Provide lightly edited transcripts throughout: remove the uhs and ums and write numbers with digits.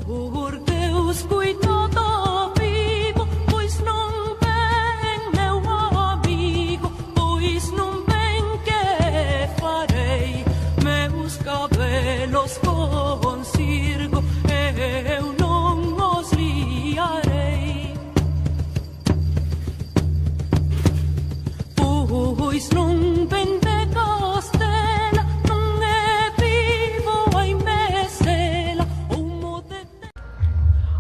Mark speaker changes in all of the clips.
Speaker 1: Por Deus cuidado vivo, pois não vem meu amigo, pois não vem que farei meus cabelos com circo, eu não os liarei. Pois não vem de Castela, não é vivo em Messela,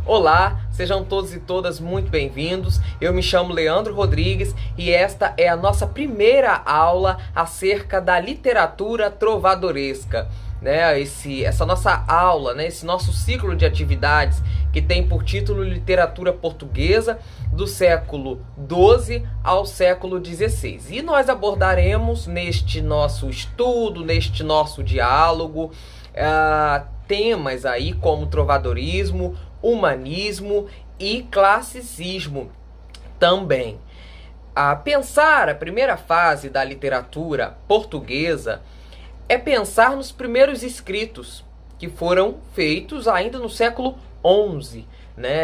Speaker 2: Olá, sejam todos e todas muito bem-vindos. Eu me chamo Leandro Rodrigues e esta é a nossa primeira aula acerca da literatura trovadoresca. Essa nossa aula, esse nosso ciclo de atividades que tem por título Literatura Portuguesa do século XII ao século XVI. E nós abordaremos neste nosso estudo, neste nosso diálogo, temas aí como trovadorismo, humanismo e classicismo também. Pensar a primeira fase da literatura portuguesa é pensar nos primeiros escritos que foram feitos ainda no século XI,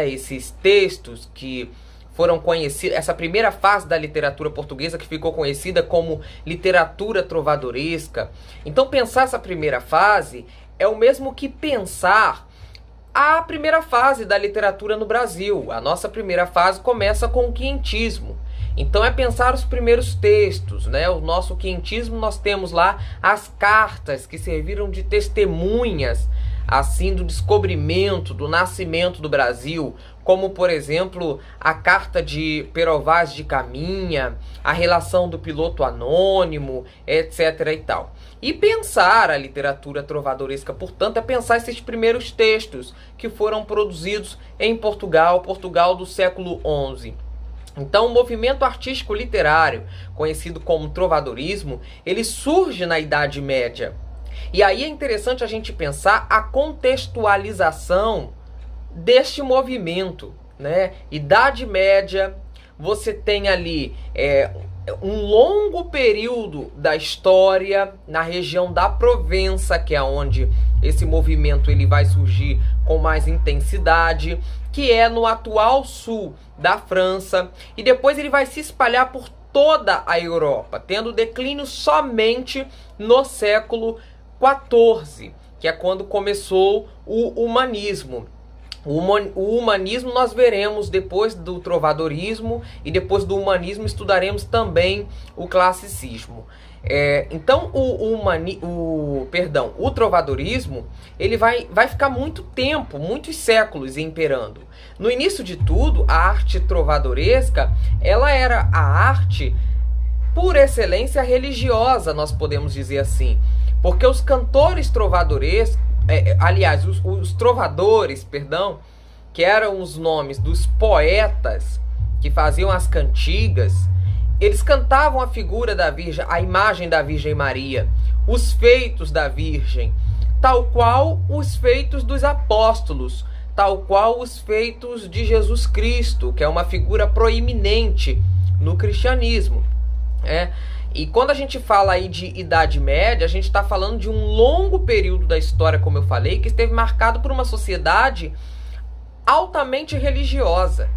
Speaker 2: esses textos que foram conhecidos, essa primeira fase da literatura portuguesa que ficou conhecida como literatura trovadoresca. Então pensar essa primeira fase é o mesmo que pensar a primeira fase da literatura no Brasil. A nossa primeira fase começa com o quinhentismo. Então é pensar os primeiros textos, O nosso quinhentismo, nós temos lá as cartas que serviram de testemunhas, assim, do descobrimento, do nascimento do Brasil, como, por exemplo, a carta de Pero Vaz de Caminha, a relação do piloto anônimo, etc. e tal. E pensar a literatura trovadoresca, portanto, é pensar esses primeiros textos que foram produzidos em Portugal do século XI. Então, o movimento artístico literário, conhecido como trovadorismo, ele surge na Idade Média. E aí é interessante a gente pensar a contextualização deste movimento, Idade Média, você tem ali um longo período da história na região da Provença, que é onde esse movimento ele vai surgir com mais intensidade, que é no atual sul da França, e depois ele vai se espalhar por toda a Europa, tendo declínio somente no século XIV, que é quando começou o humanismo. O humanismo nós veremos depois do trovadorismo, e depois do humanismo estudaremos também o classicismo. Então o trovadorismo ele vai ficar muito tempo, muitos séculos imperando. No início de tudo, a arte trovadoresca ela era a arte por excelência religiosa, nós podemos dizer assim, porque os cantores trovadorescos, os trovadores, que eram os nomes dos poetas que faziam as cantigas, eles cantavam a figura da Virgem, a imagem da Virgem Maria, os feitos da Virgem, tal qual os feitos dos apóstolos, tal qual os feitos de Jesus Cristo, que é uma figura proeminente no cristianismo. E quando a gente fala aí de Idade Média, a gente está falando de um longo período da história, como eu falei, que esteve marcado por uma sociedade altamente religiosa,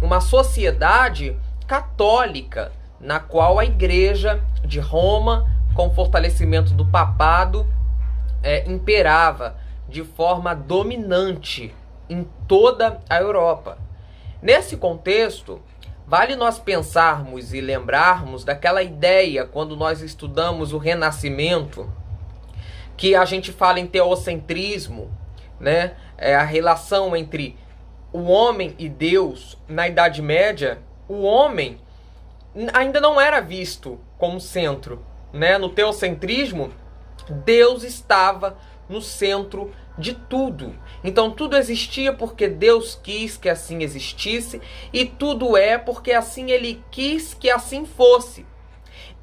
Speaker 2: uma sociedade católica, na qual a Igreja de Roma, com o fortalecimento do papado, imperava de forma dominante em toda a Europa. Nesse contexto, vale nós pensarmos e lembrarmos daquela ideia, quando nós estudamos o Renascimento, que a gente fala em teocentrismo, a relação entre o homem e Deus. Na Idade Média, o homem ainda não era visto como centro, No teocentrismo, Deus estava no centro de tudo. Então tudo existia porque Deus quis que assim existisse, e tudo é porque assim Ele quis que assim fosse.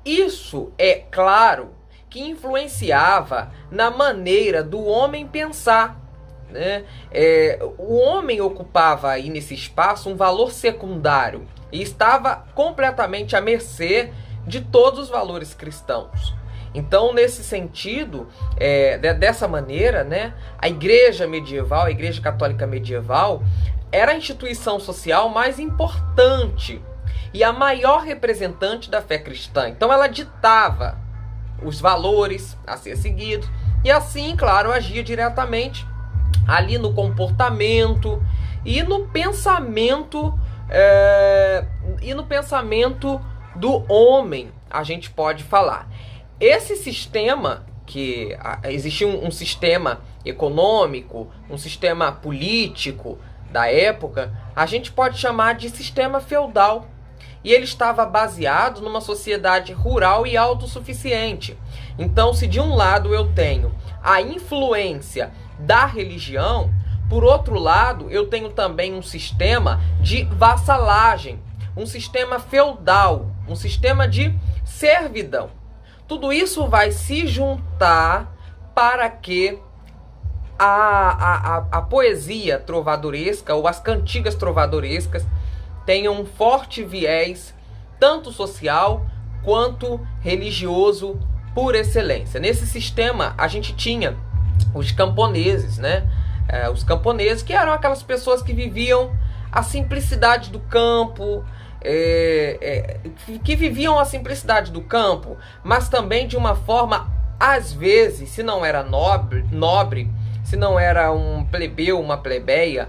Speaker 2: Isso, é claro, que influenciava na maneira do homem pensar, O homem ocupava aí nesse espaço um valor secundário e estava completamente à mercê de todos os valores cristãos. Então, nesse sentido, dessa maneira, né, a igreja medieval, a igreja católica medieval, era a instituição social mais importante e a maior representante da fé cristã. Então ela ditava os valores a ser seguidos e assim, claro, agia diretamente ali no comportamento e no pensamento do homem, a gente pode falar. Esse sistema, que existia um sistema econômico, um sistema político da época, a gente pode chamar de sistema feudal. E ele estava baseado numa sociedade rural e autossuficiente. Então, se de um lado eu tenho a influência da religião, por outro lado, eu tenho também um sistema de vassalagem, um sistema feudal, um sistema de servidão. Tudo isso vai se juntar para que a poesia trovadoresca ou as cantigas trovadorescas tenham um forte viés tanto social quanto religioso por excelência. Nesse sistema a gente tinha os camponeses, né? Os camponeses, que eram aquelas pessoas que viviam a simplicidade do campo, mas também de uma forma, às vezes, se não era nobre, se não era um plebeu, uma plebeia,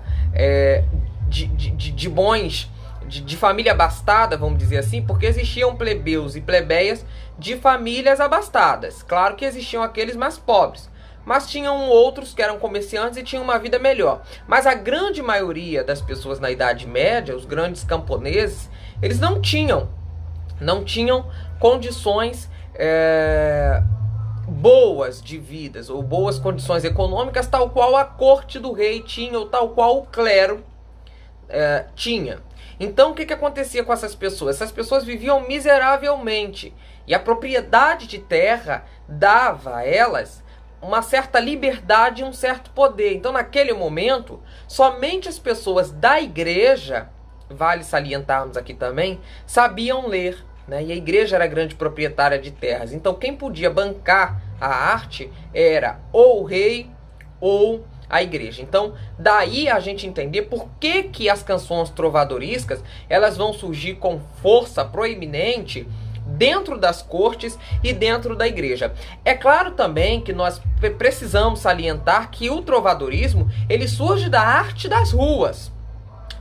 Speaker 2: de família abastada, vamos dizer assim, porque existiam plebeus e plebeias de famílias abastadas. Claro que existiam aqueles mais pobres, mas tinham outros que eram comerciantes e tinham uma vida melhor. Mas a grande maioria das pessoas na Idade Média, os grandes camponeses, eles não tinham condições boas de vidas, ou boas condições econômicas, tal qual a corte do rei tinha, ou tal qual o clero tinha. Então, o que acontecia com essas pessoas? Essas pessoas viviam miseravelmente, e a propriedade de terra dava a elas uma certa liberdade e um certo poder. Então, naquele momento, somente as pessoas da igreja, vale salientarmos aqui também, sabiam ler, né? E a igreja era a grande proprietária de terras. Então, quem podia bancar a arte era ou o rei ou a igreja. Então, daí a gente entender por que as canções trovadoriscas elas vão surgir com força proeminente dentro das cortes e dentro da igreja. É claro também que nós precisamos salientar que o trovadorismo ele surge da arte das ruas.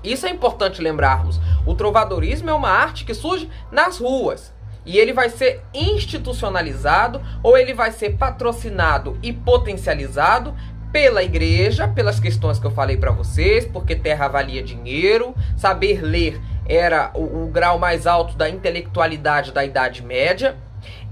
Speaker 2: Isso é importante lembrarmos. O trovadorismo é uma arte que surge nas ruas. E ele vai ser institucionalizado ou ele vai ser patrocinado e potencializado pela igreja, pelas questões que eu falei para vocês, porque terra valia dinheiro, saber ler era o grau mais alto da intelectualidade da Idade Média,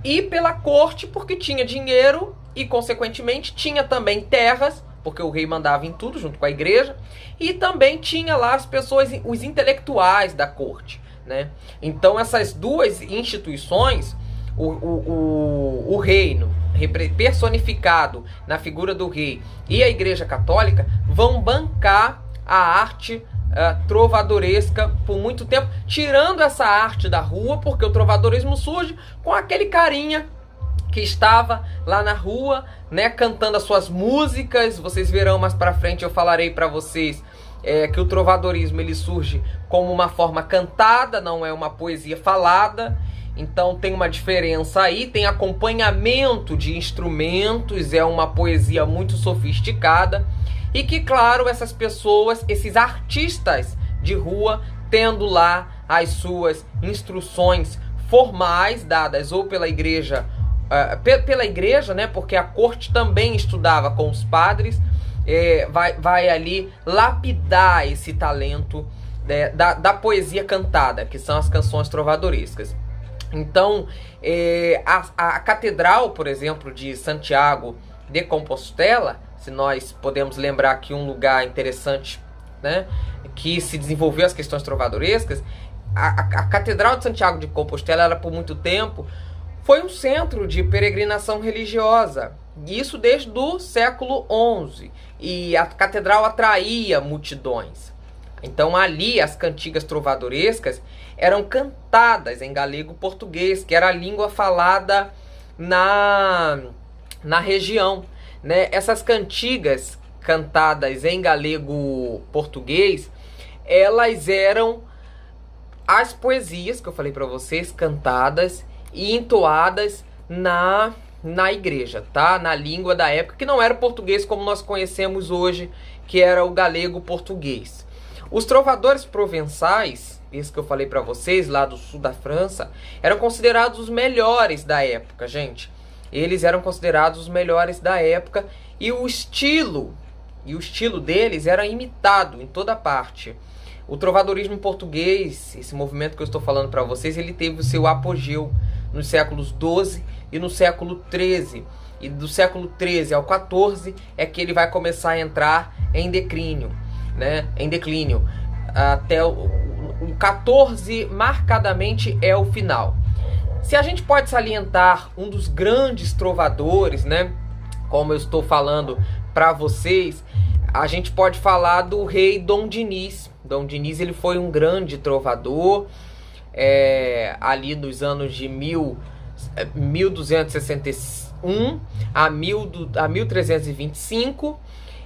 Speaker 2: e pela corte, porque tinha dinheiro e, consequentemente, tinha também terras, porque o rei mandava em tudo junto com a igreja, e também tinha lá as pessoas, os intelectuais da corte, né? Então essas duas instituições, o reino personificado na figura do rei e a igreja católica, vão bancar a arte trovadoresca por muito tempo, tirando essa arte da rua, porque o trovadorismo surge com aquele carinha que estava lá na rua, né, cantando as suas músicas. Vocês verão mais pra frente, eu falarei para vocês que o trovadorismo ele surge como uma forma cantada, não é uma poesia falada. Então tem uma diferença aí, tem acompanhamento de instrumentos, é uma poesia muito sofisticada. E que, claro, essas pessoas, esses artistas de rua, tendo lá as suas instruções formais dadas ou pela igreja, né, porque a corte também estudava com os padres, vai ali lapidar esse talento da poesia cantada, que são as canções trovadorescas. Então, a catedral, por exemplo, de Santiago de Compostela, se nós podemos lembrar aqui um lugar interessante, né, que se desenvolveu as questões trovadorescas, a Catedral de Santiago de Compostela, ela por muito tempo foi um centro de peregrinação religiosa, isso desde o século XI, e a catedral atraía multidões. Então ali as cantigas trovadorescas eram cantadas em galego-português, que era a língua falada na região, né? Essas cantigas cantadas em galego português, elas eram as poesias que eu falei para vocês, cantadas e entoadas na igreja, tá? Na língua da época, que não era o português como nós conhecemos hoje, que era o galego português. Os trovadores provençais, esses que eu falei para vocês, lá do sul da França, eram considerados os melhores da época, gente. Eles eram considerados os melhores da época e o estilo deles era imitado em toda parte. O trovadorismo português, esse movimento que eu estou falando para vocês, ele teve o seu apogeu nos séculos XII e no século XIII. E do século XIII ao XIV é que ele vai começar a entrar em declínio, né? Em declínio. Até o XIV marcadamente é o final. Se a gente pode salientar um dos grandes trovadores, né? Como eu estou falando para vocês, a gente pode falar do rei Dom Dinis. Dom Dinis, ele foi um grande trovador, ali nos anos de 1261 a 1325,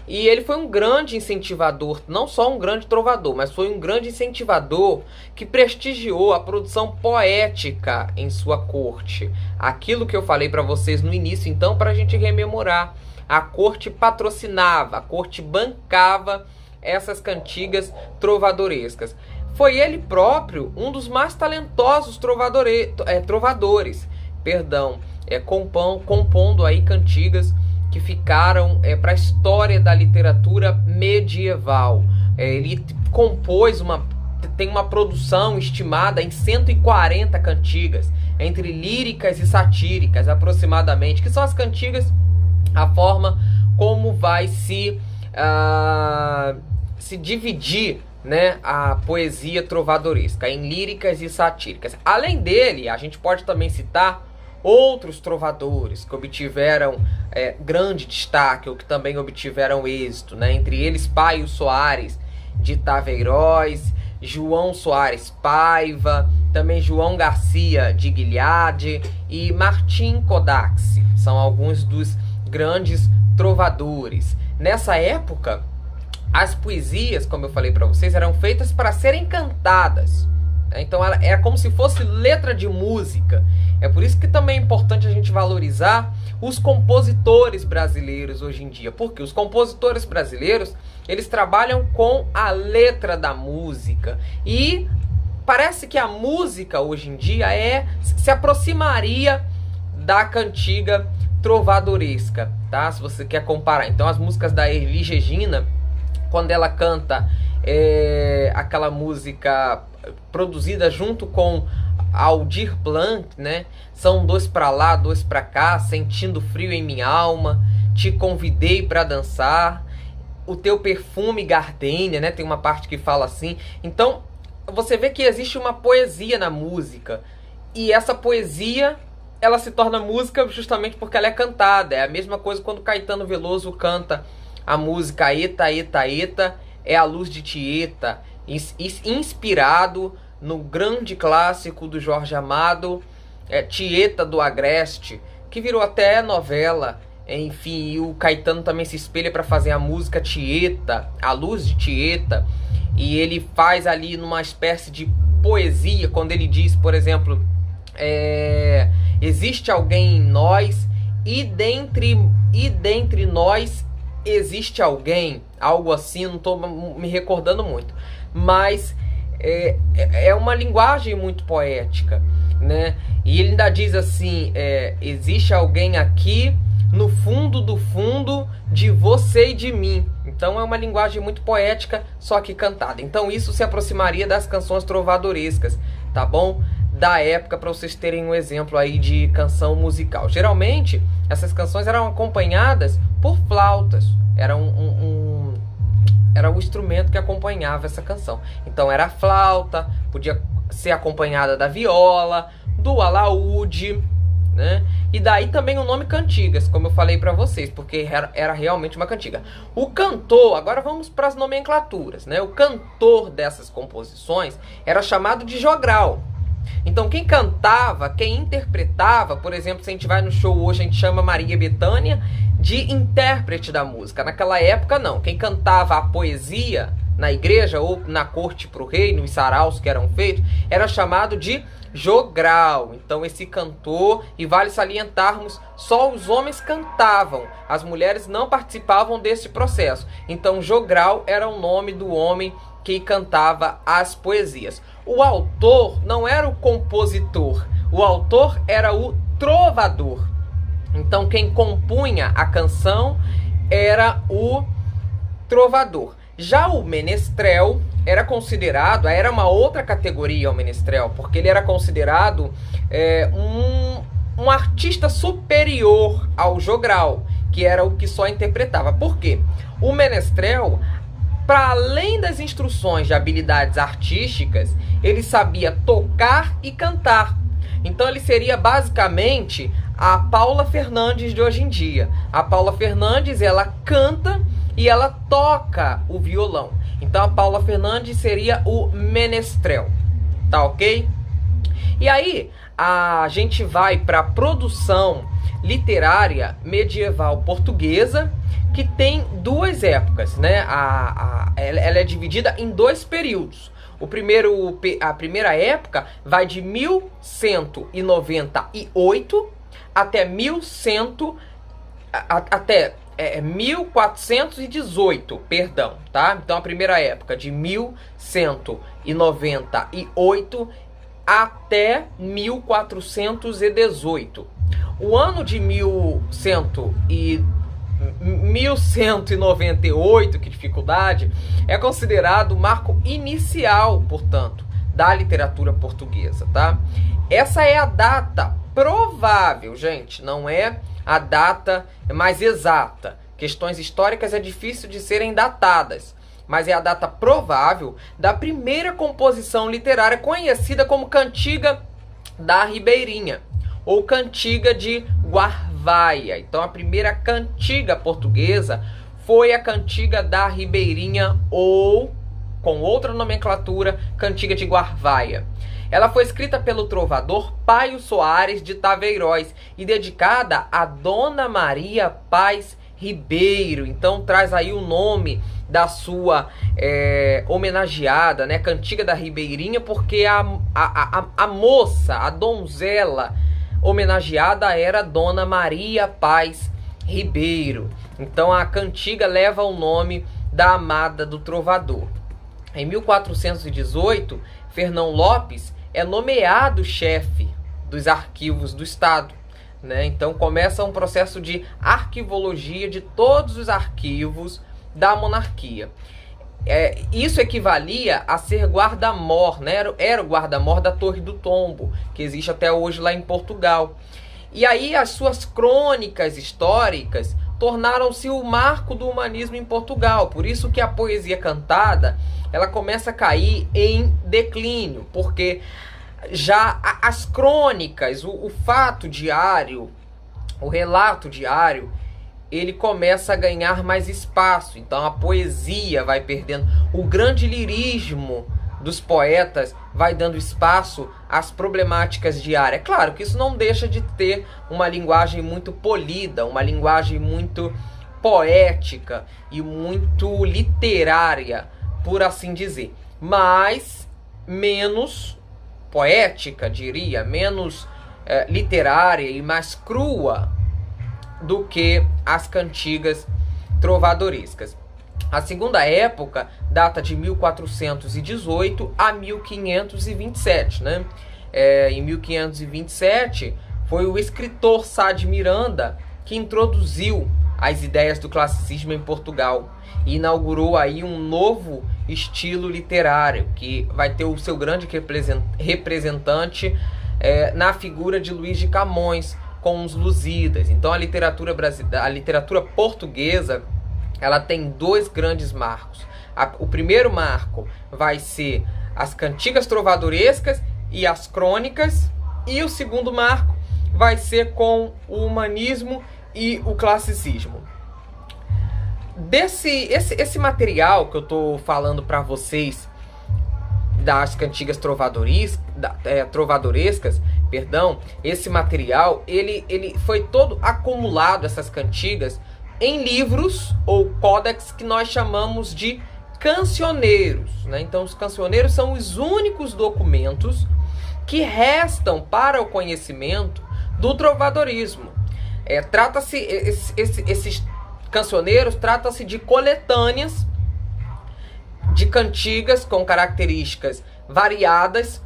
Speaker 2: e ele foi um grande incentivador, não só um grande trovador, mas foi um grande incentivador que prestigiou a produção poética em sua corte. Aquilo que eu falei para vocês no início, então, para a gente rememorar. A corte patrocinava, a corte bancava essas cantigas trovadorescas. Foi ele próprio um dos mais talentosos trovadores, compondo aí cantigas que ficaram para a história da literatura medieval. Ele compôs tem uma produção estimada em 140 cantigas, entre líricas e satíricas aproximadamente, que são as cantigas, a forma como vai se dividir, né, a poesia trovadoresca em líricas e satíricas. Além dele, a gente pode também citar outros trovadores que obtiveram grande destaque, ou que também obtiveram êxito, né? Entre eles Paio Soares de Taveiróis, João Soares Paiva, também João Garcia de Guilhade e Martim Kodax. São alguns dos grandes trovadores. Nessa época, as poesias, como eu falei para vocês, eram feitas para serem cantadas. Então é como se fosse letra de música. É por isso que também é importante a gente valorizar os compositores brasileiros hoje em dia. Porque os compositores brasileiros, eles trabalham com a letra da música. E parece que a música hoje em dia se aproximaria da cantiga trovadoresca, tá? Se você quer comparar. Então as músicas da Elis Regina, quando ela canta aquela música produzida junto com Aldir Blanc, né? São dois pra lá, dois pra cá, sentindo frio em minha alma, te convidei pra dançar, o teu perfume gardenia, né? Tem uma parte que fala assim. Então você vê que existe uma poesia na música, e essa poesia, ela se torna música justamente porque ela é cantada. É a mesma coisa quando Caetano Veloso canta a música Eta, Eta, Eta, é a luz de Tieta, inspirado no grande clássico do Jorge Amado, Tieta do Agreste, que virou até novela. Enfim, e o Caetano também se espelha para fazer a música Tieta, a luz de Tieta, e ele faz ali numa espécie de poesia, quando ele diz, por exemplo, existe alguém em nós, e dentre nós existe alguém, algo assim, não estou me recordando muito, mas é uma linguagem muito poética, né? E ele ainda diz assim, existe alguém aqui no fundo do fundo de você e de mim. Então é uma linguagem muito poética, só que cantada. Então isso se aproximaria das canções trovadorescas, tá bom? Da época, para vocês terem um exemplo aí de canção musical. Geralmente essas canções eram acompanhadas por flautas. Era era o instrumento que acompanhava essa canção. Então era a flauta, podia ser acompanhada da viola, do alaúde, né? E daí também o nome cantigas, como eu falei para vocês, porque era realmente uma cantiga. O cantor, agora vamos para as nomenclaturas, né? O cantor dessas composições era chamado de jogral. Então quem cantava, quem interpretava, por exemplo, se a gente vai no show hoje, a gente chama Maria Bethânia de intérprete da música. Naquela época não, quem cantava a poesia na igreja ou na corte para o rei, nos saraus que eram feitos, era chamado de jogral. Então esse cantor, e vale salientarmos, só os homens cantavam, as mulheres não participavam desse processo. Então jogral era o nome do homem que cantava as poesias. O autor não era o compositor, o autor era o trovador. Então quem compunha a canção era o trovador. Já o menestrel era considerado, era uma outra categoria o menestrel, porque ele era considerado um artista superior ao jogral, que era o que só interpretava. Por quê? O menestrel, para além das instruções de habilidades artísticas, ele sabia tocar e cantar. Então ele seria basicamente a Paula Fernandes de hoje em dia. A Paula Fernandes, ela canta e ela toca o violão. Então a Paula Fernandes seria o menestrel, tá ok? E aí a gente vai para a produção literária medieval portuguesa, que tem duas épocas, né? Ela é dividida em dois períodos. A primeira época vai de 1198 até 1418, perdão, tá? Então a primeira época de 1198 até 1418. O ano de 1198, que dificuldade, é considerado o marco inicial, portanto, da literatura portuguesa, tá? Essa é a data provável, gente, não é a data mais exata. Questões históricas é difícil de serem datadas, mas é a data provável da primeira composição literária conhecida como Cantiga da Ribeirinha, ou Cantiga de Guarvaia. Então a primeira cantiga portuguesa foi a Cantiga da Ribeirinha, ou, com outra nomenclatura, Cantiga de Guarvaia. Ela foi escrita pelo trovador Paio Soares de Taveiróis e dedicada a Dona Maria Paz Ribeiro. Então traz aí o nome da sua homenageada, né? Cantiga da Ribeirinha, porque a moça, a donzela homenageada era Dona Maria Paz Ribeiro. Então a cantiga leva o nome da amada do trovador. Em 1418, Fernão Lopes é nomeado chefe dos arquivos do Estado, né? Então começa um processo de arquivologia de todos os arquivos da monarquia. Isso equivalia a ser guarda-mor, né? Era o guarda-mor da Torre do Tombo, que existe até hoje lá em Portugal. E aí as suas crônicas históricas tornaram-se o marco do humanismo em Portugal. Por isso que a poesia cantada, ela começa a cair em declínio, porque já as crônicas, o fato diário, o relato diário, ele começa a ganhar mais espaço. Então a poesia vai perdendo, o grande lirismo dos poetas vai dando espaço às problemáticas diárias. É claro que isso não deixa de ter uma linguagem muito polida, uma linguagem muito poética e muito literária, por assim dizer, mas menos poética, diria, menos literária e mais crua do que as cantigas trovadorescas. A segunda época data de 1418 a 1527, né? Em 1527 foi o escritor Sá de Miranda que introduziu as ideias do classicismo em Portugal e inaugurou aí um novo estilo literário que vai ter o seu grande representante na figura de Luís de Camões com os Lusíadas. Então a literatura portuguesa, ela tem dois grandes marcos. O primeiro marco vai ser as cantigas trovadorescas e as crônicas, e o segundo marco vai ser com o humanismo e o classicismo. Esse material que eu estou falando para vocês das cantigas trovadorescas, perdão, esse material, ele foi todo acumulado, essas cantigas, em livros ou códex que nós chamamos de cancioneiros, né? Então os cancioneiros são os únicos documentos que restam para o conhecimento do trovadorismo. Esses cancioneiros trata-se de coletâneas de cantigas com características variadas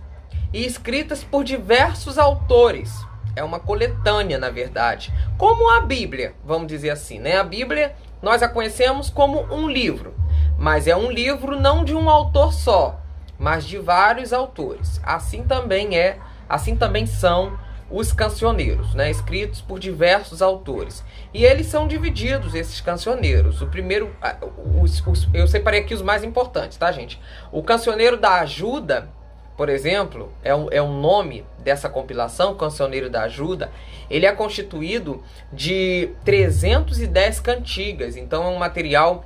Speaker 2: e escritas por diversos autores. É uma coletânea, na verdade. Como a Bíblia, vamos dizer assim, né? A Bíblia nós a conhecemos como um livro, mas é um livro não de um autor só, mas de vários autores. Assim também são os cancioneiros, né? Escritos por diversos autores. E eles são divididos, esses cancioneiros. O primeiro, eu separei aqui os mais importantes, tá, gente? O Cancioneiro da Ajuda, por exemplo, é um nome dessa compilação, Cancioneiro da Ajuda. Ele é constituído de 310 cantigas, então é um material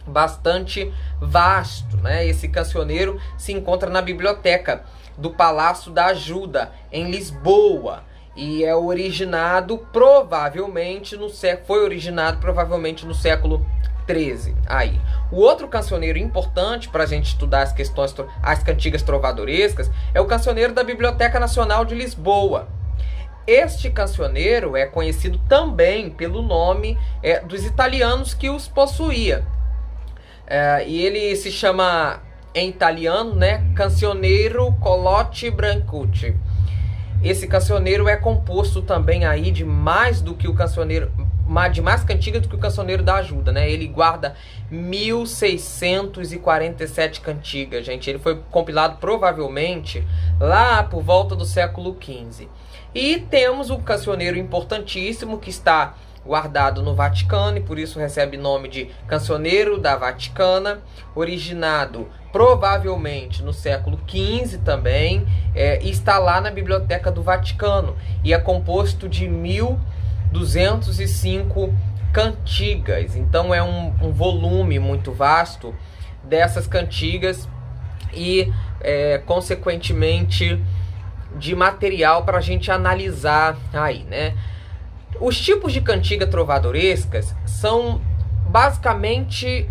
Speaker 2: bastante vasto, né? Esse cancioneiro se encontra na biblioteca do Palácio da Ajuda, em Lisboa, e é originado provavelmente foi originado provavelmente no século XIII. Aí, o outro cancioneiro importante para a gente estudar as cantigas trovadorescas é o Cancioneiro da Biblioteca Nacional de Lisboa. Este cancioneiro é conhecido também pelo nome dos italianos que os possuía. E ele se chama em italiano, né, Cancioneiro Collotti Brancucci. Esse cancioneiro é composto também aí de mais cantigas do que o Cancioneiro da Ajuda, né? Ele guarda 1647 cantigas, gente. Ele foi compilado provavelmente lá por volta do século XV. E temos o cancioneiro importantíssimo que está guardado no Vaticano e por isso recebe nome de Cancioneiro da Vaticana, originado provavelmente no século XV também, e está lá na Biblioteca do Vaticano, e é composto de 1205 cantigas. Então é um volume muito vasto dessas cantigas e, consequentemente, de material para a gente analisar aí, né? Os tipos de cantiga trovadorescas são basicamente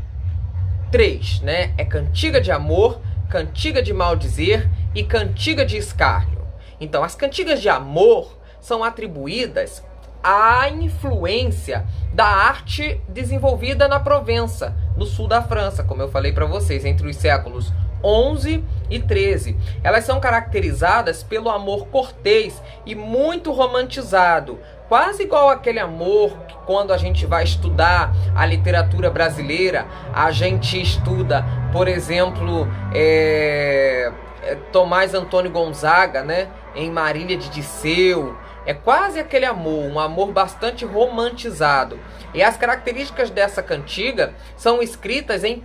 Speaker 2: 3, né? É cantiga de amor, cantiga de maldizer e cantiga de escárnio. Então, as cantigas de amor são atribuídas à influência da arte desenvolvida na Provença, no sul da França, como eu falei para vocês, entre os séculos 11 e 13. Elas são caracterizadas pelo amor cortês e muito romantizado, quase igual aquele amor que, quando a gente vai estudar a literatura brasileira, a gente estuda, por exemplo, Tomás Antônio Gonzaga, né, em Marília de Disseu. É quase aquele amor, um amor bastante romantizado. E as características dessa cantiga são escritas em...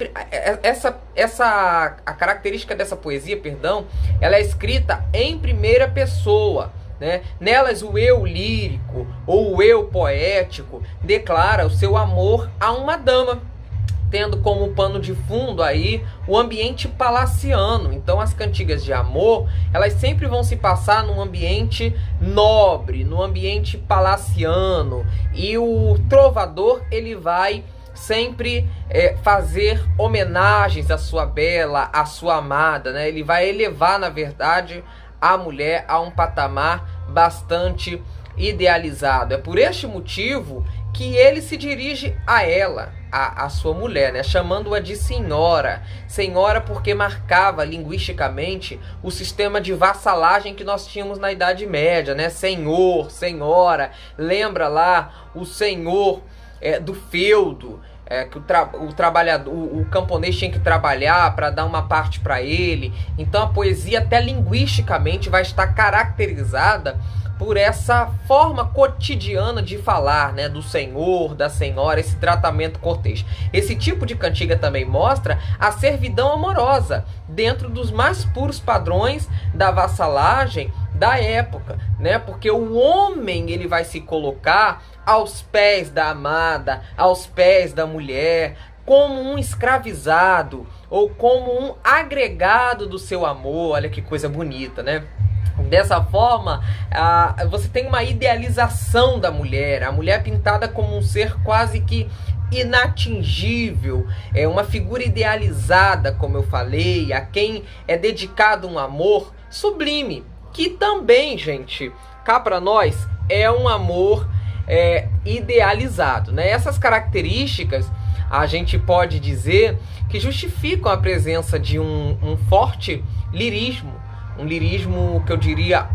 Speaker 2: A característica dessa poesia, perdão, ela é escrita em primeira pessoa, né? Nelas o eu lírico ou o eu poético declara o seu amor a uma dama, tendo como pano de fundo aí o ambiente palaciano. Então as cantigas de amor, elas sempre vão se passar num ambiente nobre, num ambiente palaciano, e o trovador, ele vai sempre fazer homenagens à sua bela, à sua amada, né? Ele vai elevar, na verdade, a mulher a um patamar bastante idealizado. É por este motivo que ele se dirige a ela, a sua mulher, né, chamando-a de senhora. Senhora porque marcava linguisticamente o sistema de vassalagem que nós tínhamos na Idade Média, né? Senhor, senhora, lembra lá o senhor do feudo, que o trabalhador, o camponês tinha que trabalhar para dar uma parte para ele. Então a poesia, até linguisticamente, vai estar caracterizada por essa forma cotidiana de falar, né, do senhor, da senhora, esse tratamento cortês. Esse tipo de cantiga também mostra a servidão amorosa dentro dos mais puros padrões da vassalagem da época, né? Porque o homem, ele vai se colocar aos pés da amada, aos pés da mulher, como um escravizado ou como um agregado do seu amor. Olha que coisa bonita, né? Dessa forma, você tem uma idealização da mulher, a mulher pintada como um ser quase que inatingível, é uma figura idealizada, como eu falei, a quem é dedicado um amor sublime, que também, gente, cá para nós, é um amor idealizado, né? Essas características a gente pode dizer que justificam a presença de um forte lirismo, um lirismo que eu diria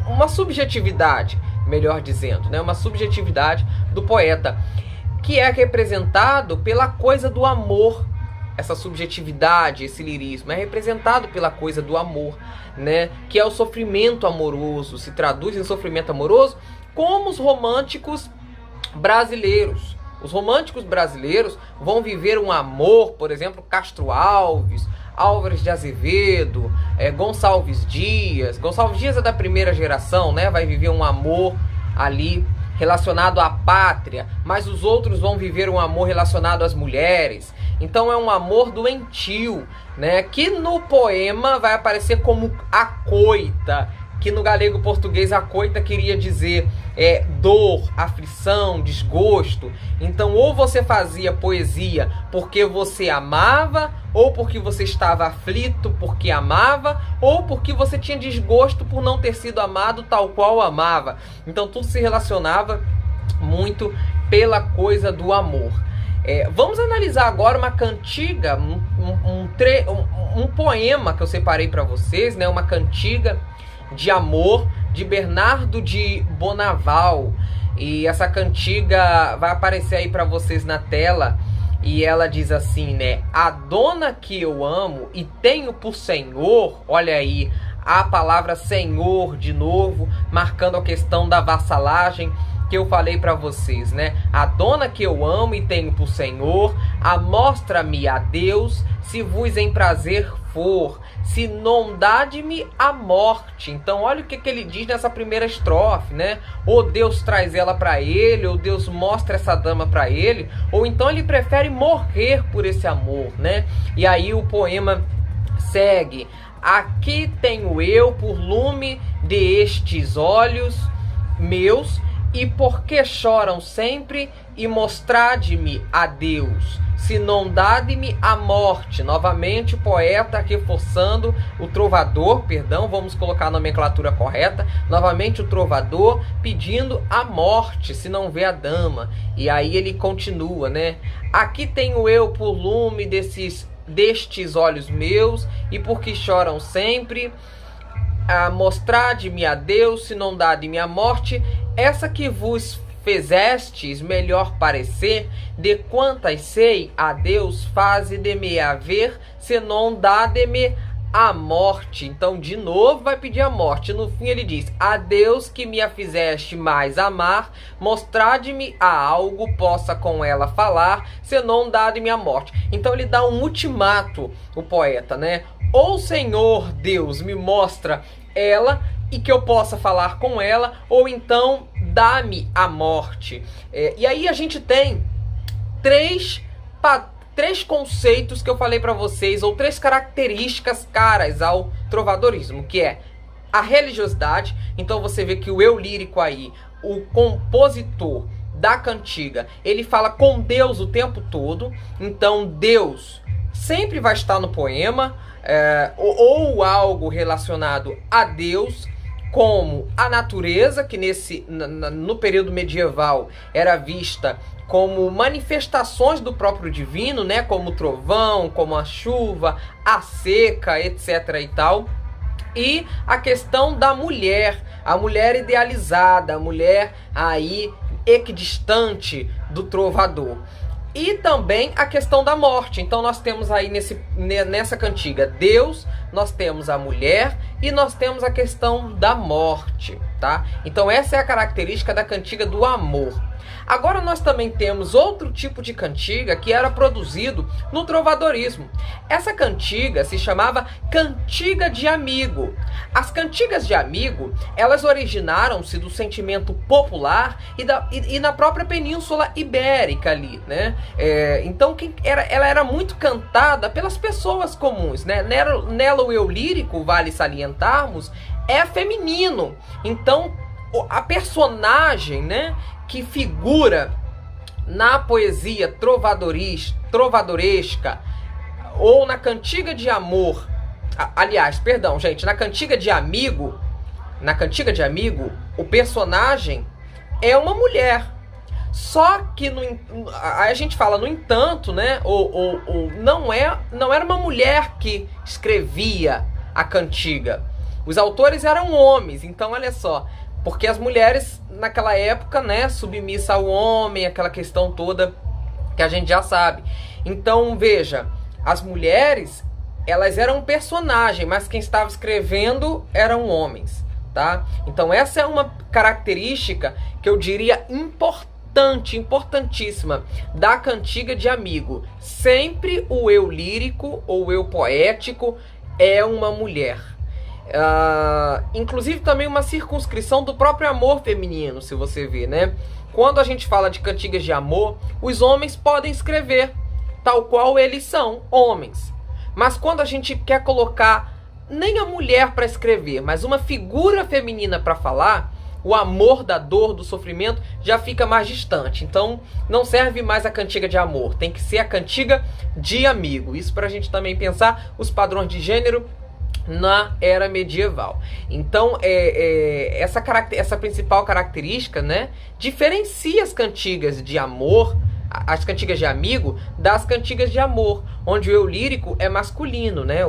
Speaker 2: uma subjetividade, melhor dizendo, né? Uma subjetividade do poeta, que é representado pela coisa do amor. Essa subjetividade, esse lirismo é representado pela coisa do amor, né? Que é o sofrimento amoroso, se traduz em sofrimento amoroso, como os românticos brasileiros. Os românticos brasileiros vão viver um amor, por exemplo, Castro Alves, Álvares de Azevedo, Gonçalves Dias. Gonçalves Dias é da primeira geração, né? Vai viver um amor ali relacionado à pátria, mas os outros vão viver um amor relacionado às mulheres. Então é um amor doentio, né? Que no poema vai aparecer como acoita, que no galego português acoita queria dizer dor, aflição, desgosto. Então ou você fazia poesia porque você amava, ou porque você estava aflito porque amava, ou porque você tinha desgosto por não ter sido amado tal qual amava. Então tudo se relacionava muito pela coisa do amor. Vamos analisar agora uma cantiga, um poema que eu separei para vocês, né? Uma cantiga de amor de Bernardo de Bonaval. E essa cantiga vai aparecer aí para vocês na tela. E ela diz assim, né? A dona que eu amo e tenho por senhor, olha aí a palavra senhor de novo, marcando a questão da vassalagem que eu falei para vocês, né? A dona que eu amo e tenho por senhor, amostra-me a Deus, se vos em prazer for, se não dá-de-me a morte. Então olha o que ele diz nessa primeira estrofe, né? Ou Deus traz ela para ele, ou Deus mostra essa dama para ele, ou então ele prefere morrer por esse amor, né? E aí o poema segue: aqui tenho eu por lume destes olhos meus, e porque choram sempre, e mostrade-me a Deus, se não dade-me a morte. Novamente o poeta reforçando o trovador, perdão, vamos colocar a nomenclatura correta. Novamente o trovador pedindo a morte, se não vê a dama. E aí ele continua, né? Aqui tenho eu por lume destes olhos meus, e porque choram sempre, a mostrade-me a Deus, se não dade-me a morte, essa que vos fizestes melhor parecer, de quantas sei, a Deus faze de me haver, se não dade-me a morte. Então de novo vai pedir a morte. No fim ele diz: a Deus que me a fizeste mais amar, mostrade-me a algo, possa com ela falar, se não dade-me a morte. Então ele dá um ultimato, o poeta, né? Ou Senhor Deus me mostra ela e que eu possa falar com ela, ou então dá-me a morte. E aí a gente tem três conceitos que eu falei para vocês, ou três características caras ao trovadorismo, que é a religiosidade. Então você vê que o eu lírico aí, o compositor da cantiga, ele fala com Deus o tempo todo. Então Deus sempre vai estar no poema, ou algo relacionado a Deus, como a natureza, que no período medieval era vista como manifestações do próprio divino, né? Como o trovão, como a chuva, a seca, etc. e tal. E a questão da mulher, a mulher idealizada, a mulher aí equidistante do trovador. E também a questão da morte. Então nós temos aí nessa cantiga Deus, nós temos a mulher e nós temos a questão da morte, tá? Então essa é a característica da cantiga do amor. Agora nós também temos outro tipo de cantiga que era produzido no trovadorismo. Essa cantiga se chamava cantiga de amigo. As cantigas de amigo, elas originaram-se do sentimento popular e na própria Península Ibérica ali, né? Então ela era muito cantada pelas pessoas comuns, né? Nela o eu lírico, vale salientarmos, é feminino. Então, a personagem, né, que figura na poesia trovadoresca ou na cantiga de amor, aliás, perdão, gente, na cantiga de amigo, o personagem é uma mulher. Só que a gente fala, no entanto, né, ou não era uma mulher que escrevia a cantiga. Os autores eram homens, então olha só, porque as mulheres naquela época, né, submissa ao homem, aquela questão toda que a gente já sabe. Então, veja, as mulheres, elas eram um personagem, mas quem estava escrevendo eram homens, tá? Então essa é uma característica que eu diria importantíssima da cantiga de amigo. Sempre o eu lírico ou o eu poético é uma mulher. Inclusive também uma circunscrição do próprio amor feminino, se você ver, né? Quando a gente fala de cantigas de amor, os homens podem escrever, tal qual eles são, homens. Mas quando a gente quer colocar nem a mulher para escrever, mas uma figura feminina para falar, o amor da dor, do sofrimento, já fica mais distante. Então, não serve mais a cantiga de amor, tem que ser a cantiga de amigo. Isso para a gente também pensar os padrões de gênero na era medieval. Então, essa principal característica, né, diferencia as cantigas de amor, as cantigas de amigo, das cantigas de amor, onde o eu lírico é masculino, né?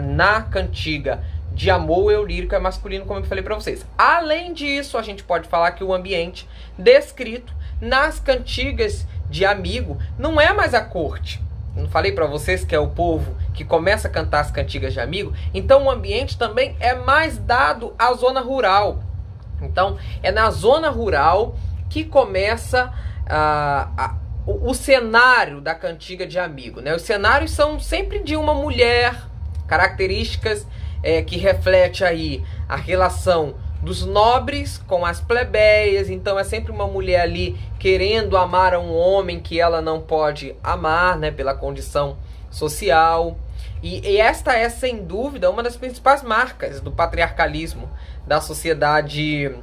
Speaker 2: Na cantiga de amor, o eu lírico é masculino, como eu falei para vocês. Além disso, a gente pode falar que o ambiente descrito nas cantigas de amigo não é mais a corte. Não falei para vocês que é o povo que começa a cantar as cantigas de amigo? Então o ambiente também é mais dado à zona rural. Então é na zona rural que começa o cenário da cantiga de amigo, né? Os cenários são sempre de uma mulher, características que reflete aí a relação dos nobres com as plebeias. Então é sempre uma mulher ali querendo amar a um homem que ela não pode amar, né, pela condição social. E esta é, sem dúvida, uma das principais marcas do patriarcalismo da sociedade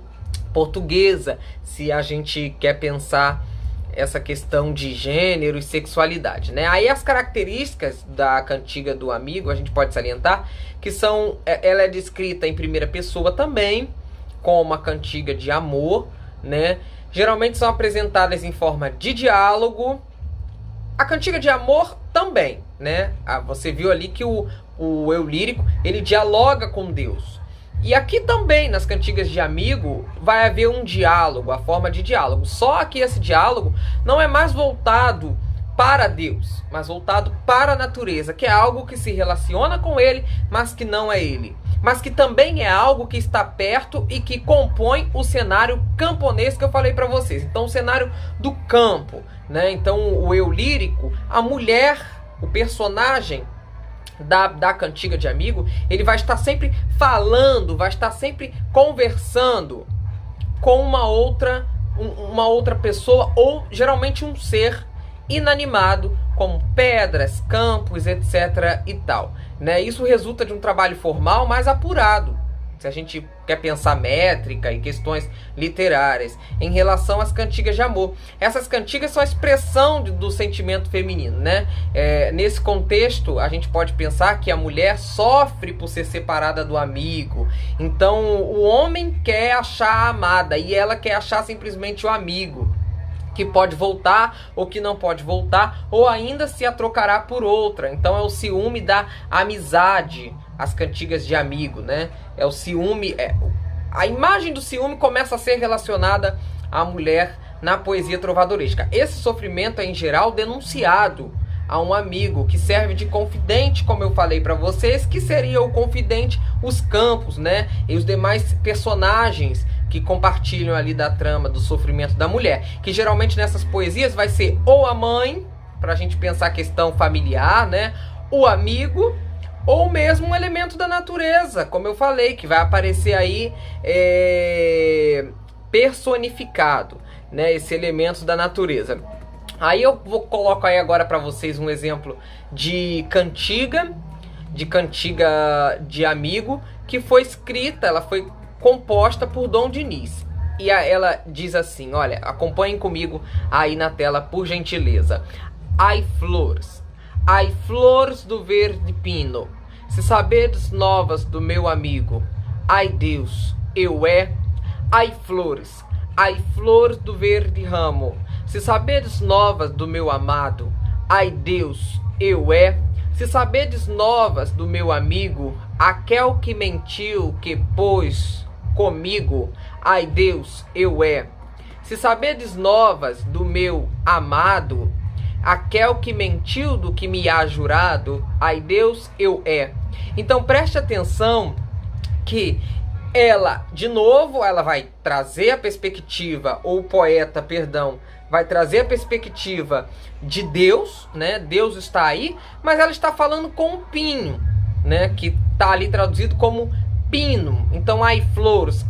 Speaker 2: portuguesa, se a gente quer pensar essa questão de gênero e sexualidade, né? Aí as características da cantiga do amigo, a gente pode salientar, que ela é descrita em primeira pessoa também, como a cantiga de amor, né? Geralmente são apresentadas em forma de diálogo. A cantiga de amor também, né? Você viu ali que o eu lírico, ele dialoga com Deus. E aqui também, nas cantigas de amigo, vai haver um diálogo, a forma de diálogo. Só que esse diálogo não é mais voltado para Deus, mas voltado para a natureza, que é algo que se relaciona com ele, mas que não é ele. Mas que também é algo que está perto e que compõe o cenário camponês que eu falei para vocês. Então, o cenário do campo, né? Então, o eu lírico, a mulher, o personagem da cantiga de amigo, ele vai estar sempre falando, vai estar sempre conversando com uma outra pessoa, ou geralmente um ser inanimado, como pedras, campos, etc. e tal, né? Isso resulta de um trabalho formal mais apurado, se a gente quer pensar métrica e questões literárias, em relação às cantigas de amor. Essas cantigas são a expressão do sentimento feminino, né? Nesse contexto, a gente pode pensar que a mulher sofre por ser separada do amigo. Então, o homem quer achar a amada e ela quer achar simplesmente o amigo, que pode voltar ou que não pode voltar, ou ainda se a trocará por outra. Então é o ciúme da amizade, as cantigas de amigo, né? É o ciúme, a imagem do ciúme começa a ser relacionada à mulher na poesia trovadoresca. Esse sofrimento é em geral denunciado a um amigo, que serve de confidente, como eu falei para vocês, que seria o confidente, os campos, né? E os demais personagens que compartilham ali da trama do sofrimento da mulher, que geralmente nessas poesias vai ser ou a mãe, pra gente pensar a questão familiar, né? O amigo, ou mesmo um elemento da natureza, como eu falei, que vai aparecer aí personificado, né? Esse elemento da natureza. Aí eu coloco aí agora para vocês um exemplo de cantiga de amigo, que foi escrita, ela foi composta por Dom Diniz. E ela diz assim, olha, acompanhem comigo aí na tela, por gentileza. Ai flores do verde pino, se sabedes novas do meu amigo, ai Deus, eu é. Ai flores do verde ramo, se sabedes novas do meu amado, ai Deus, eu é. Se sabedes novas do meu amigo, aquel que mentiu, que pôs comigo, ai Deus, eu é. Se sabedes novas do meu amado, aquel que mentiu do que me há jurado, ai Deus, eu é. Então preste atenção que ela, de novo, ela vai trazer a perspectiva, ou o poeta, perdão, vai trazer a perspectiva de Deus, né? Deus está aí, mas ela está falando com um pinho, né? Que está ali traduzido como pino. Então, ai flores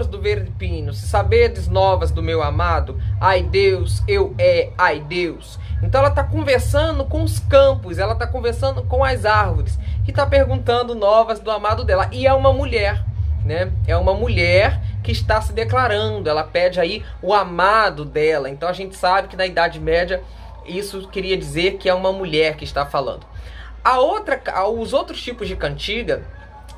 Speaker 2: do verde pino, se sabedes novas do meu amado, ai Deus, eu é, ai Deus. Então ela está conversando com os campos, ela está conversando com as árvores, e está perguntando novas do amado dela. E é uma mulher, né? É uma mulher que está se declarando, ela pede aí o amado dela. Então a gente sabe que na Idade Média isso queria dizer que é uma mulher que está falando. Os outros tipos de cantiga,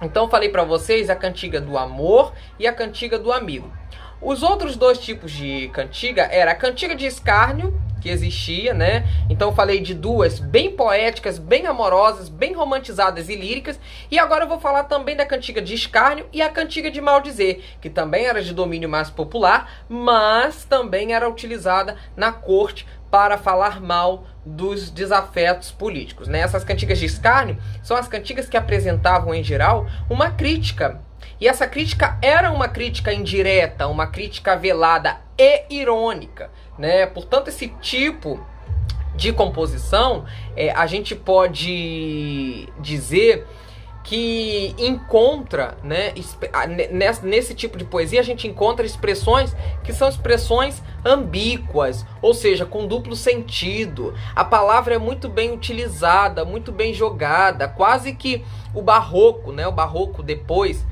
Speaker 2: então falei para vocês a cantiga do amor e a cantiga do amigo. Os outros dois tipos de cantiga era a cantiga de escárnio, que existia, né? Então eu falei de duas bem poéticas, bem amorosas, bem romantizadas e líricas. E agora eu vou falar também da cantiga de escárnio e a cantiga de maldizer, que também era de domínio mais popular, mas também era utilizada na corte para falar mal dos desafetos políticos, né? Essas cantigas de escárnio são as cantigas que apresentavam, em geral, uma crítica. E essa crítica era uma crítica indireta, uma crítica velada e irônica, né? Portanto, esse tipo de composição, a gente pode dizer que encontra, né, nesse tipo de poesia a gente encontra expressões que são expressões ambíguas, ou seja, com duplo sentido. A palavra é muito bem utilizada, muito bem jogada, quase que o barroco, né, o barroco depois,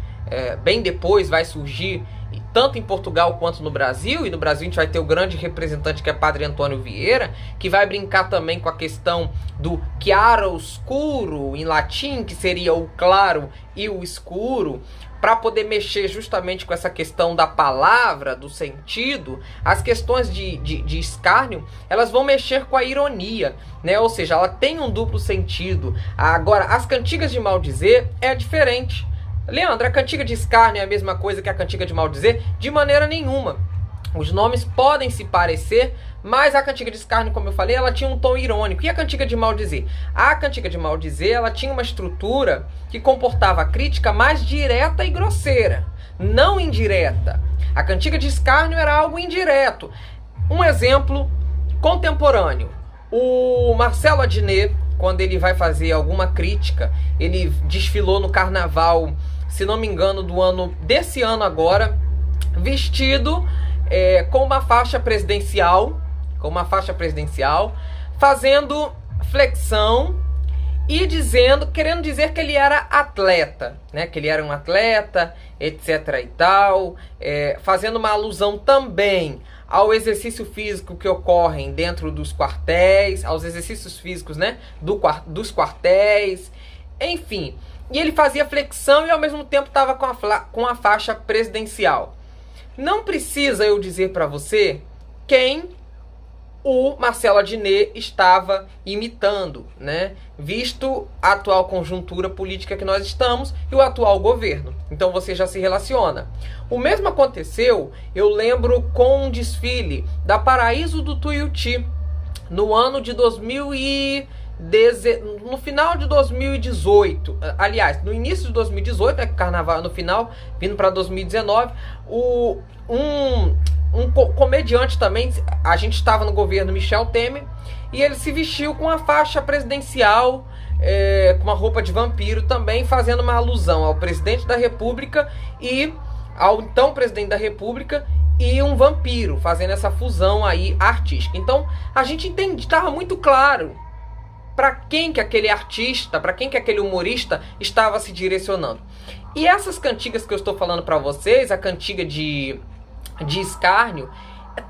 Speaker 2: bem depois vai surgir, tanto em Portugal quanto no Brasil, e no Brasil a gente vai ter o grande representante que é Padre Antônio Vieira, que vai brincar também com a questão do chiaroscuro em latim, que seria o claro e o escuro, para poder mexer justamente com essa questão da palavra, do sentido. As questões de escárnio, elas vão mexer com a ironia, né? Ou seja, ela tem um duplo sentido. Agora, as cantigas de maldizer é diferente. Leandro, a cantiga de escárnio é a mesma coisa que a cantiga de maldizer? De maneira nenhuma. Os nomes podem se parecer, mas a cantiga de escárnio, como eu falei, ela tinha um tom irônico. E a cantiga de maldizer? A cantiga de maldizer, ela tinha uma estrutura que comportava a crítica mais direta e grosseira, não indireta. A cantiga de escárnio era algo indireto. Um exemplo contemporâneo. O Marcelo Adnet, quando ele vai fazer alguma crítica, ele desfilou no carnaval, se não me engano, desse ano agora, vestido com uma faixa presidencial, fazendo flexão e querendo dizer que ele era atleta, né? Que ele era um atleta, etc. e tal, fazendo uma alusão também ao exercício físico que ocorrem dentro dos quartéis, aos exercícios físicos, né, dos quartéis, enfim. E ele fazia flexão e ao mesmo tempo estava com a faixa presidencial. Não precisa eu dizer para você quem o Marcelo Adnet estava imitando, né? Visto a atual conjuntura política que nós estamos e o atual governo. Então você já se relaciona. O mesmo aconteceu, eu lembro, com um desfile da Paraíso do Tuiuti, no ano de no final de 2018, aliás, no início de 2018, né, carnaval no final, vindo para 2019, um comediante também, a gente estava no governo Michel Temer, e ele se vestiu com a faixa presidencial, com uma roupa de vampiro também, fazendo uma alusão ao presidente da República e ao então presidente da República e um vampiro, fazendo essa fusão aí artística. Então a gente estava muito claro para quem que aquele artista, para quem que aquele humorista estava se direcionando. E essas cantigas que eu estou falando para vocês, a cantiga de escárnio,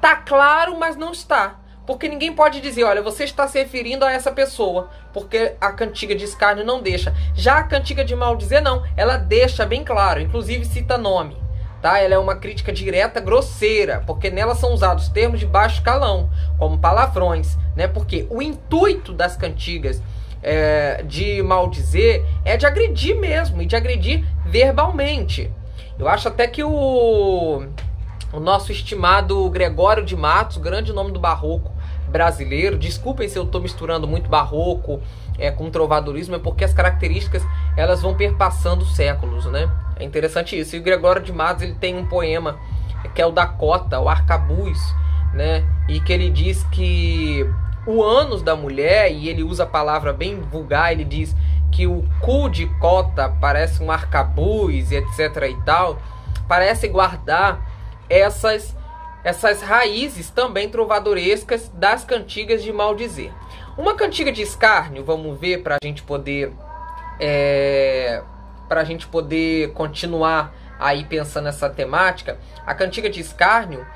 Speaker 2: tá claro, mas não está. Porque ninguém pode dizer, olha, você está se referindo a essa pessoa, porque a cantiga de escárnio não deixa. Já a cantiga de maldizer, não. Ela deixa bem claro, inclusive cita nome. Tá? Ela é uma crítica direta, grosseira, porque nela são usados termos de baixo calão, como palavrões, né? Porque o intuito das cantigas de maldizer é de agredir mesmo, e de agredir verbalmente. Eu acho até que o nosso estimado Gregório de Matos, grande nome do barroco brasileiro, desculpem se eu estou misturando muito barroco com trovadorismo, é porque as características elas vão perpassando séculos, né? É interessante isso. E o Gregório de Matos, ele tem um poema que é o Dakota, o Arcabuz, né? E que ele diz que o ânus da mulher, e ele usa a palavra bem vulgar, ele diz que o cu de cota parece um arcabuz, etc e tal, parece guardar essas raízes também trovadorescas das cantigas de maldizer. Uma cantiga de escárnio, vamos ver para a gente poder continuar aí pensando nessa temática. A cantiga de escárnio,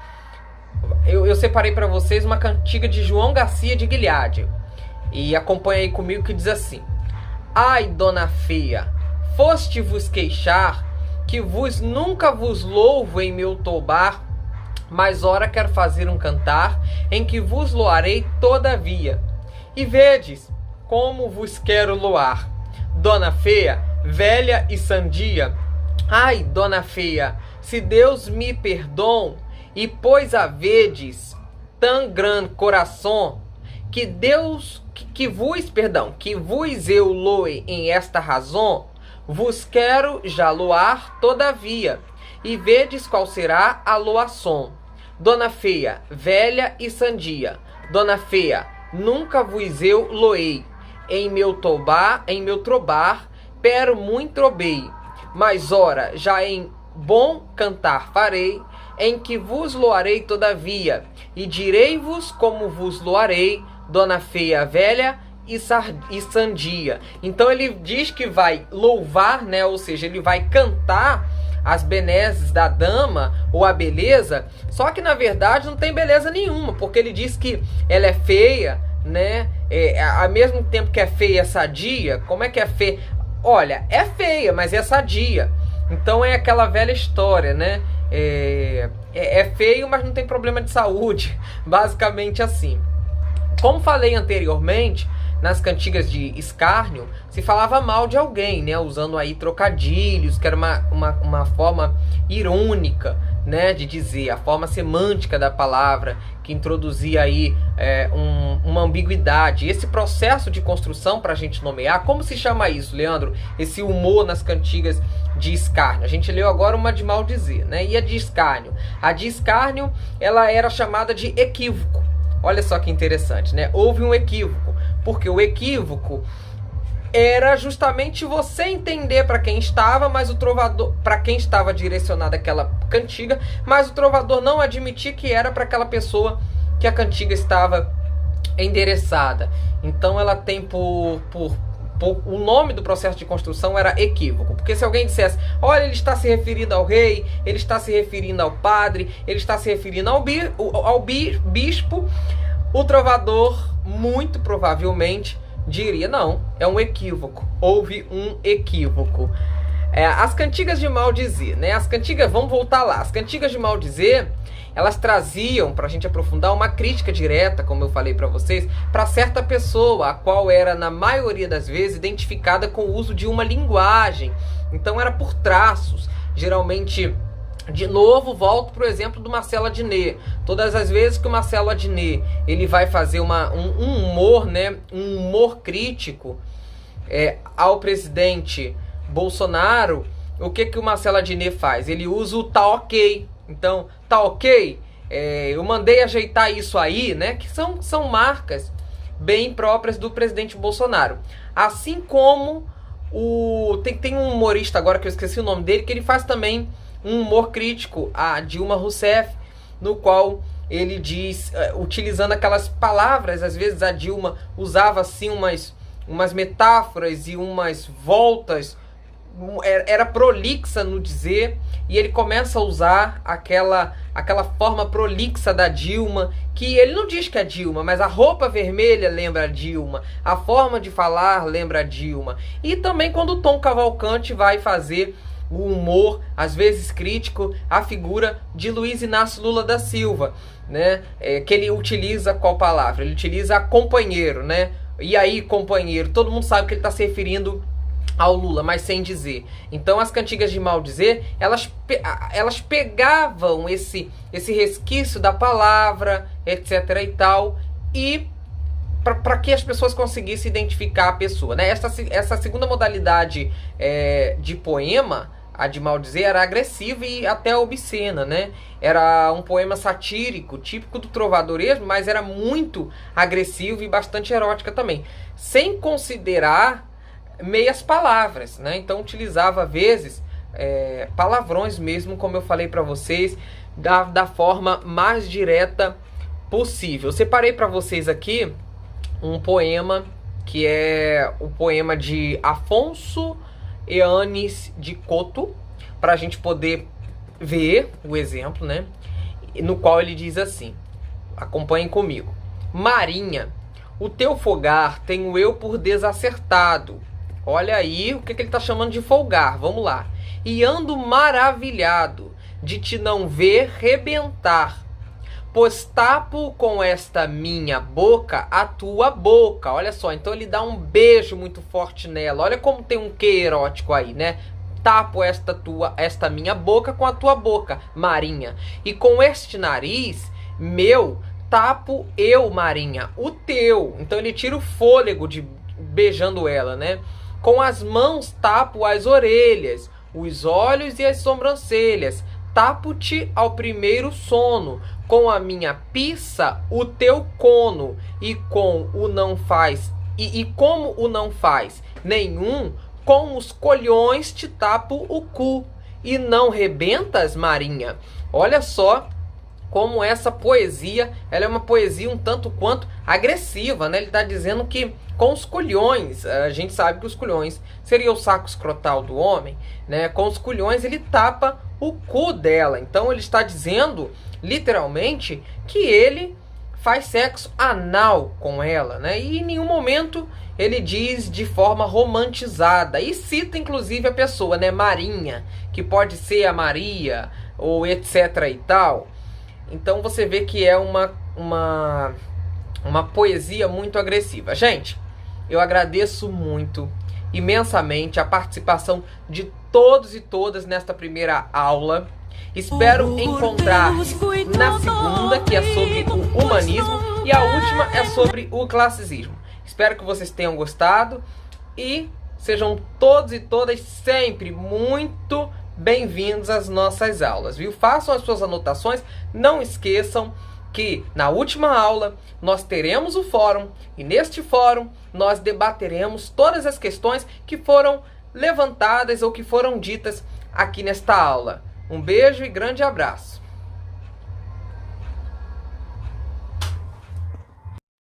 Speaker 2: eu separei para vocês uma cantiga de João Garcia de Guilhade, e acompanha aí comigo, que diz assim: ai, dona feia, foste vos queixar, que vos nunca vos louvo em meu tobar, mas ora quero fazer um cantar, em que vos loarei todavia. E vedes como vos quero loar, dona feia, velha e sandia. Ai, dona feia, se Deus me perdoe, e pois havedes tão grande coração, que Deus, que vos eu loe em esta razão, vos quero já loar todavia, e vedes qual será a loação. Dona feia, velha e sandia, dona feia, nunca vos eu loei, em meu trobar, pero muito trobei, mas ora, já em bom cantar farei, em que vos loarei todavia, e direi-vos como vos loarei, dona feia, velha e sandia. Então ele diz que vai louvar, né? Ou seja, ele vai cantar as benesses da dama ou a beleza, só que na verdade não tem beleza nenhuma, porque ele diz que ela é feia, né? Ao mesmo tempo que é feia, é sadia. Como é que é feia? Olha, é feia, mas é sadia. Então é aquela velha história, né? É feio, mas não tem problema de saúde. Basicamente assim. Como falei anteriormente, nas cantigas de escárnio, se falava mal de alguém, né? Usando aí trocadilhos, que era uma forma irônica, né? De dizer, a forma semântica da palavra, que introduzia aí uma ambiguidade. Esse processo de construção para a gente nomear, como se chama isso, Leandro? Esse humor nas cantigas de escárnio. A gente leu agora uma de maldizer, né? E a de escárnio? A de escárnio, ela era chamada de equívoco. Olha só que interessante, né? Houve um equívoco, porque o equívoco era justamente você entender para quem estava, mas o trovador, para quem estava direcionada aquela cantiga, mas o trovador não admitir que era para aquela pessoa que a cantiga estava endereçada. Então ela tem o nome do processo de construção era equívoco, porque se alguém dissesse, olha, ele está se referindo ao rei, ele está se referindo ao padre, ele está se referindo ao bispo, o trovador muito provavelmente diria, não, é um equívoco, houve um equívoco. As cantigas de maldizer, né? Vamos voltar lá. As cantigas de maldizer, elas traziam, para a gente aprofundar, uma crítica direta, como eu falei para vocês, para certa pessoa, a qual era, na maioria das vezes, identificada com o uso de uma linguagem. Então era por traços, geralmente. De novo, volto para o exemplo do Marcelo Adnet. Todas as vezes que o Marcelo Adnet ele vai fazer um humor, né, um humor crítico ao presidente Bolsonaro, o que o Marcelo Adnet faz? Ele usa o tá ok. Então, tá ok? Eu mandei ajeitar isso aí, né? Que são marcas bem próprias do presidente Bolsonaro. Assim como tem um humorista agora que eu esqueci o nome dele, que ele faz também um humor crítico a Dilma Rousseff, no qual ele diz, utilizando aquelas palavras, às vezes a Dilma usava assim umas metáforas e umas voltas era prolixa no dizer, e ele começa a usar aquela forma prolixa da Dilma, que ele não diz que é Dilma, mas a roupa vermelha lembra a Dilma, a forma de falar lembra a Dilma. E também quando o Tom Cavalcante vai fazer o humor, às vezes crítico, a figura de Luiz Inácio Lula da Silva, né? Que ele utiliza qual palavra? Ele utiliza companheiro, né? E aí, companheiro, todo mundo sabe que ele está se referindo ao Lula, mas sem dizer. Então as cantigas de maldizer, elas pegavam esse resquício da palavra, etc e tal, e para que as pessoas conseguissem identificar a pessoa, né? Essa segunda modalidade de poema, a de maldizer, era agressiva e até obscena, né? Era um poema satírico, típico do trovadoresmo, mas era muito agressivo e bastante erótica também, sem considerar meias palavras, né? Então utilizava, às vezes, palavrões mesmo, como eu falei para vocês, da forma mais direta possível. Eu separei para vocês aqui um poema, que é o poema de Afonso Eanes de Coto, para a gente poder ver o exemplo, né? No qual ele diz assim, acompanhem comigo: Marinha, o teu folgar tenho eu por desacertado. Olha aí o que ele está chamando de folgar, vamos lá. E ando maravilhado de te não ver rebentar, pois tapo com esta minha boca a tua boca. Olha só, então ele dá um beijo muito forte nela. Olha como tem um quê erótico aí, né? Tapo esta minha boca com a tua boca, Marinha. E com este nariz meu, tapo eu, Marinha, o teu. Então ele tira o fôlego de beijando ela, né? Com as mãos tapo as orelhas, os olhos e as sobrancelhas. Tapo-te ao primeiro sono, com a minha pizza o teu cono, e com o não faz e como o não faz nenhum, com os colhões te tapo o cu, e não rebentas, Marinha. Olha só como essa poesia, ela é uma poesia um tanto quanto agressiva, né? Ele está dizendo que com os culhões, a gente sabe que os culhões seria o saco escrotal do homem, né? Com os culhões ele tapa o cu dela. Então ele está dizendo, literalmente, que ele faz sexo anal com ela, né? E em nenhum momento ele diz de forma romantizada. E cita inclusive a pessoa, né? Marinha, que pode ser a Maria, ou etc e tal. Então você vê que é uma poesia muito agressiva. Gente, eu agradeço muito, imensamente, a participação de todos e todas nesta primeira aula. Espero encontrar na segunda, que é sobre o humanismo, e a última é sobre o classicismo. Espero que vocês tenham gostado e sejam todos e todas sempre muito bem-vindos às nossas aulas, viu? Façam as suas anotações, não esqueçam que na última aula nós teremos o fórum, e neste fórum nós debateremos todas as questões que foram levantadas ou que foram ditas aqui nesta aula. Um beijo e grande abraço!